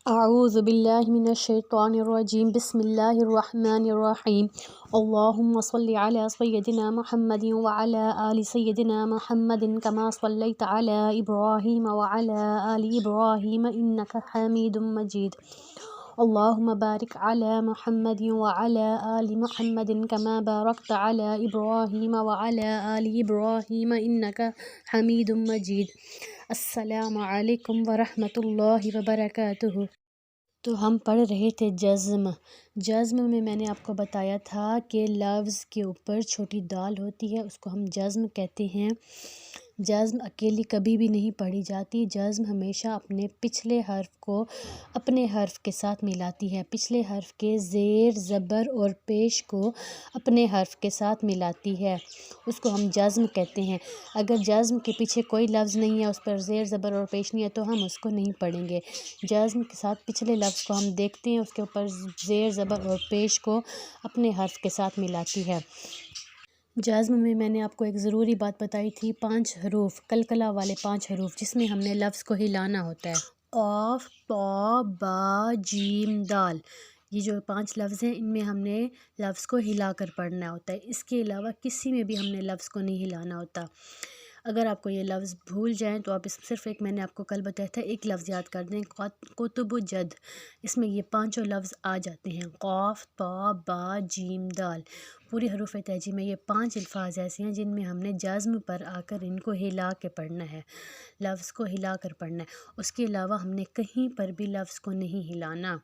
اعوذ باللہ من الشیطان الرجیم بسم اللہ الرحمن الرحیم اللہم صل علی سیدنا محمد وعلی آل سیدنا محمد کما صلیت علی ابراہیم وعلی آل ابراہیم انک حمید مجید اللہم بارک علی محمد وعلی آل محمد کما بارکت علی ابراہیم وعلی آل ابراہیم انک حمید مجید۔ السلام علیکم ورحمۃ اللہ وبرکاتہ۔ تو ہم پڑھ رہے تھے جزم میں نے آپ کو بتایا تھا کہ لفظ کے اوپر چھوٹی دال ہوتی ہے، اس کو ہم جزم کہتے ہیں۔ جزم اکیلی کبھی بھی نہیں پڑھی جاتی، جزم ہمیشہ اپنے پچھلے حرف کو اپنے حرف کے ساتھ ملاتی ہے، پچھلے حرف کے زیر زبر اور پیش کو اپنے حرف کے ساتھ ملاتی ہے، اس کو ہم جزم کہتے ہیں۔ اگر جزم کے پیچھے کوئی لفظ نہیں ہے، اس پر زیر زبر اور پیش نہیں ہے تو ہم اس کو نہیں پڑھیں گے۔ جزم کے ساتھ پچھلے لفظ کو ہم دیکھتے ہیں، اس کے اوپر زیر زبر اور پیش کو اپنے حرف کے ساتھ ملاتی ہے۔ جزم میں نے آپ کو ایک ضروری بات بتائی تھی، 5 حروف، قلقلہ والے 5 حروف جس میں ہم نے لفظ کو ہلانا ہوتا ہے۔ قاف، طا، با، جیم، دال، یہ جو 5 لفظ ہیں ان میں ہم نے لفظ کو ہلا کر پڑھنا ہوتا ہے، اس کے علاوہ کسی میں بھی ہم نے لفظ کو نہیں ہلانا ہوتا۔ اگر آپ کو یہ لفظ بھول جائیں تو آپ صرف ایک میں نے آپ کو کل بتایا تھا، ایک لفظ یاد کر دیں، کتب و جد، اس میں یہ 5 لفظ آ جاتے ہیں، قاف، طا، با، جیم، دال۔ پوری حروف تہجی میں یہ 5 الفاظ ایسے ہیں جن میں ہم نے جزم پر آ کر ان کو ہلا کے پڑھنا ہے، لفظ کو ہلا کر پڑھنا ہے، اس کے علاوہ ہم نے کہیں پر بھی لفظ کو نہیں ہلانا۔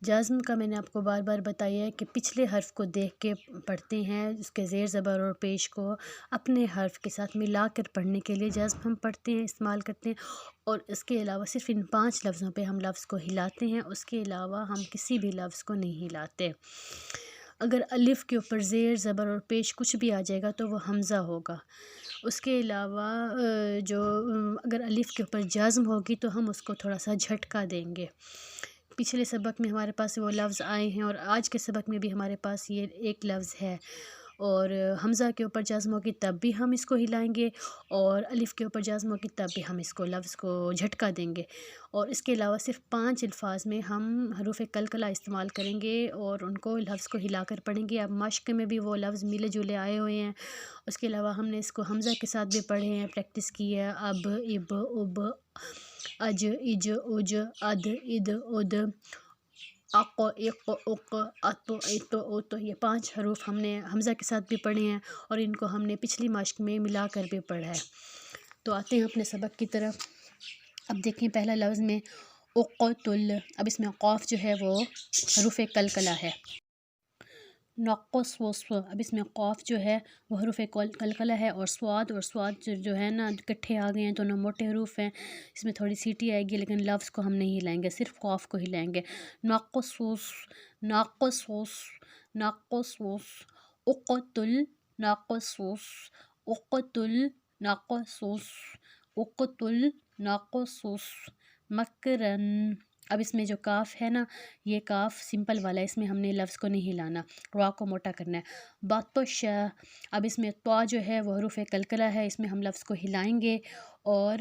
جزم کا میں نے آپ کو بار بار بتایا ہے کہ پچھلے حرف کو دیکھ کے پڑھتے ہیں، اس کے زیر زبر اور پیش کو اپنے حرف کے ساتھ ملا کر پڑھنے کے لیے جزم ہم پڑھتے ہیں، استعمال کرتے ہیں، اور اس کے علاوہ صرف ان 5 لفظوں پہ ہم لفظ کو ہلاتے ہیں، اس کے علاوہ ہم کسی بھی لفظ کو نہیں ہلاتے۔ اگر الف کے اوپر زیر زبر اور پیش کچھ بھی آ جائے گا تو وہ حمزہ ہوگا، اس کے علاوہ اگر الف کے اوپر جزم ہوگی تو ہم اس کو تھوڑا سا جھٹکا دیں گے۔ پچھلے سبق میں ہمارے پاس وہ لفظ آئے ہیں اور آج کے سبق میں بھی ہمارے پاس یہ ایک لفظ ہے، اور حمزہ کے اوپر جزم ہوگی تب بھی ہم اس کو ہلائیں گے، اور الف کے اوپر جزم ہوگی تب بھی ہم اس کو لفظ کو جھٹکا دیں گے، اور اس کے علاوہ صرف 5 الفاظ میں ہم حروف قلقلہ استعمال کریں گے اور ان کو لفظ کو ہلا کر پڑھیں گے۔ اب مشق میں بھی وہ لفظ ملے جلے آئے ہوئے ہیں، اس کے علاوہ ہم نے اس کو حمزہ کے ساتھ بھی پڑھے ہیں، پریکٹس کی ہے، اب، اب، اب، اج، اج، اج، اد، اد، اد، اق، اق، اق، ات، ات، ات، یہ 5 حروف ہم نے حمزہ کے ساتھ بھی پڑھے ہیں اور ان کو ہم نے پچھلی مشق میں ملا کر بھی پڑھا ہے۔ تو آتے ہیں اپنے سبق کی طرف۔ اب دیکھیں پہلا لفظ میں اقتل، اب اس میں قاف جو ہے وہ حروف قلقلہ ہے۔ نقص وصف، اب اس میں قاف جو ہے وہ حروف قلقلہ ہے، اور سواد جو ہے نا اکٹھے آ گئے ہیں، دونوں موٹے حروف ہیں، اس میں تھوڑی سیٹی آئے گی لیکن لفظ کو ہم نہیں ہلائیں گے، صرف قاف کو ہلائیں گے۔ نقص وصف، ناقص وصف، ناقص وصف، اقتل، ناقص وصف، اقتل، ناقص وصف، اقتل، ناقص وصف، مکرن، اب اس میں جو کاف ہے نا یہ کاف سمپل والا ہے، اس میں ہم نے لفظ کو نہیں ہلانا، را کو موٹا کرنا ہے۔ بطش، اب اس میں طا جو ہے وہ حروف قلقلہ ہے، اس میں ہم لفظ کو ہلائیں گے، اور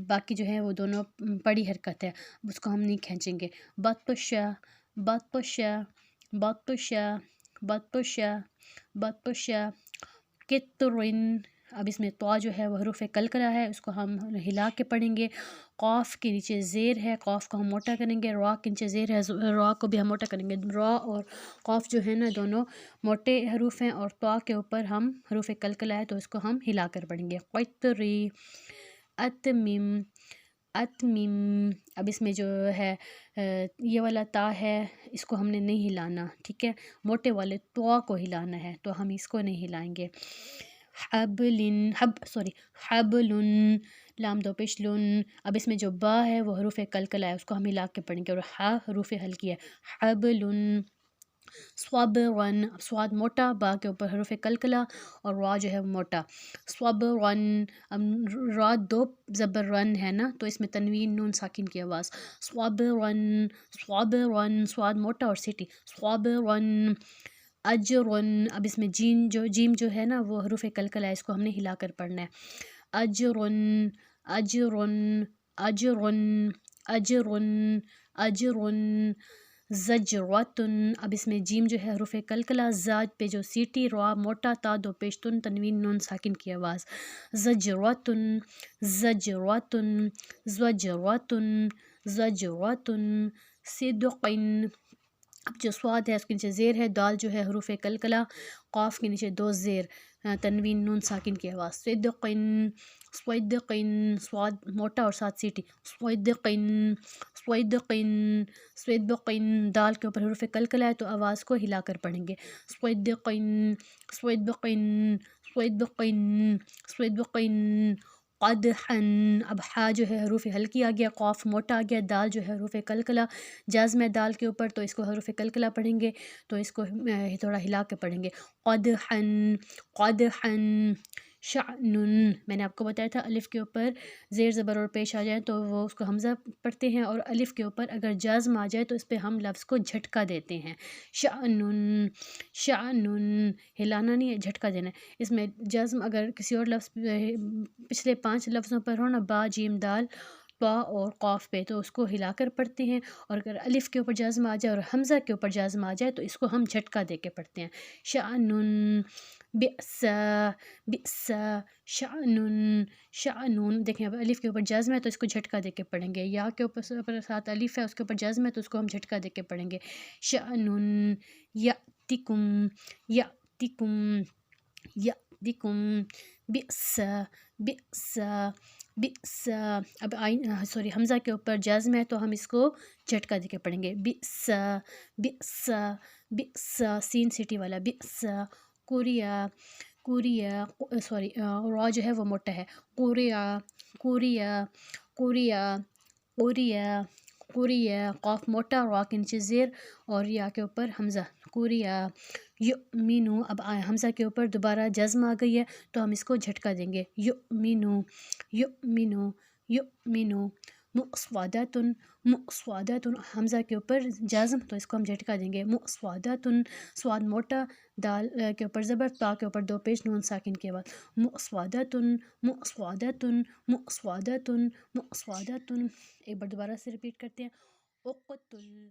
باقی جو ہے وہ دونوں پڑی حرکت ہے، اس کو ہم نہیں کھینچیں گے۔ بطش، بطش، بطش، بطش، بطش، کترن، اب اس میں طا جو ہے وہ حروف قلقلہ ہے، اس کو ہم ہلا کے پڑھیں گے۔ قاف کے نیچے زیر ہے، قاف کو ہم موٹا کریں گے، را کے نیچے زیر ہے، را کو بھی ہم موٹا کریں گے۔ را اور قاف جو ہے نا دونوں موٹے حروف ہیں، اور طا کے اوپر ہم حروف قلقلہ ہے تو اس کو ہم ہلا کر پڑھیں گے۔ قطری، اتمم، اتمم، اب اس میں جو ہے یہ والا تا ہے اس کو ہم نے نہیں ہلانا، ٹھیک ہے، موٹے والے طا کو ہلانا ہے تو ہم اس کو نہیں ہلائیں گے۔ حبلن، حبلن، لام دو پیش لن، اب اس میں جو با ہے وہ حروف قلقلہ ہے، اس کو ہم ہلا کے پڑھیں گے، اور ہا حروف ہلکی ہے۔ حبلن، صبرن، اب سواد موٹا، با کے اوپر حروف قلقلہ اور را جو ہے موٹا۔ صبرن، اب را 2 زبر رن ہے نا تو اس میں تنوین نون ساکن کی آواز، صبرن، صبرن، سواد موٹا اور سیٹی، صبرن۔ اجرن، اب اس میں جیم جو ہے نا وہ حروف قلقلہ ہے، اس کو ہم نے ہلا کر پڑھنا ہے۔ اجرن، اجرن، اجرن، اجرن اجرن زجرتن، اب اس میں جیم جو ہے حروف کلکلا، زاد پہ جو سیٹی، روا موٹا، تا دو پیش، تن تنوین نون ساکن کی آواز، زجرتن زجرتن زجرتن زجرتن صدقن، اب جو سواد ہے اس کے نیچے زیر ہے، دال جو ہے حروف کلکلا، قاف کے نیچے دو زیر، تنوین نون ساکن کی آواز، صدقن صدقن، سواد موٹا اور ساتھ سیٹی، صدقن صدقن صدقن، دال کے اوپر حروف کلکلا ہے تو آواز کو ہلا کر پڑھیں گے، صدقن صدقن صدقن صدقن قدحن، اب ہا جو ہے حروف ہلکی آ گیا، قاف موٹا آ گیا، دال جو ہے حروف کلکلا، جازم ہے دال کے اوپر تو اس کو حروف کلکلا پڑھیں گے، تو اس کو تھوڑا ہلا کے پڑھیں گے، قدحن قدحن شعنن، میں نے آپ کو بتایا تھا الف کے اوپر زیر زبر اور پیش آ جائے تو وہ اس کو حمزہ پڑھتے ہیں، اور الف کے اوپر اگر جازم آ جائے تو اس پہ ہم لفظ کو جھٹکا دیتے ہیں، شعنن شعنن، ہلانا نہیں ہے، جھٹکا دینا ہے، اس میں جازم اگر کسی اور لفظ پچھلے 5 لفظوں پر ہو نا، با جیم دال طا اور قاف پہ، تو اس کو ہلا کر پڑھتے ہیں، اور اگر الف کے اوپر جازم آ جائے اور حمزہ کے اوپر جازم آ جائے تو اس کو ہم جھٹکا دے کے پڑھتے ہیں، شعنن بئس بئس شعنن شعنن، دیکھیں اب الف کے اوپر جازم ہے تو اس کو جھٹکا دے کے پڑھیں گے، یا کے اوپر ساتھ الف ہے اس کے اوپر جازم ہے تو اس کو ہم جھٹکا دے کے پڑھیں گے، شعنن یأتکم یأتکم یأتکم بئس بئس بئس، اب حمزہ کے اوپر جازم ہے تو ہم اس کو جھٹکا دے کے پڑھیں گے، بئس بئس بئس، سین سٹی والا، بئس کوریا کوریا، را جو ہے وہ موٹا ہے، Korea Korea Korea Korea Korea, قاف موٹا، را کے نیچے زیر اور یا کے اوپر حمزہ، کوریا یؤمنو، اب حمزہ کے اوپر دوبارہ جزم آ گئی ہے تو ہم اس کو جھٹکا دیں گے، یؤمنو یؤمنو یؤمنو مؤصودۃ مؤصودۃ، حمزہ کے اوپر جازم تو اس کو ہم جھٹکا دیں گے، مؤصودۃ، سواد موٹا، دال کے اوپر زبر، تا کے اوپر دو پیش، نون ساکن کے بعد، مؤصودۃ مؤصودۃ مؤصودۃ مؤصودۃ، ایک بار دوبارہ سے ریپیٹ کرتے ہیں، اقتل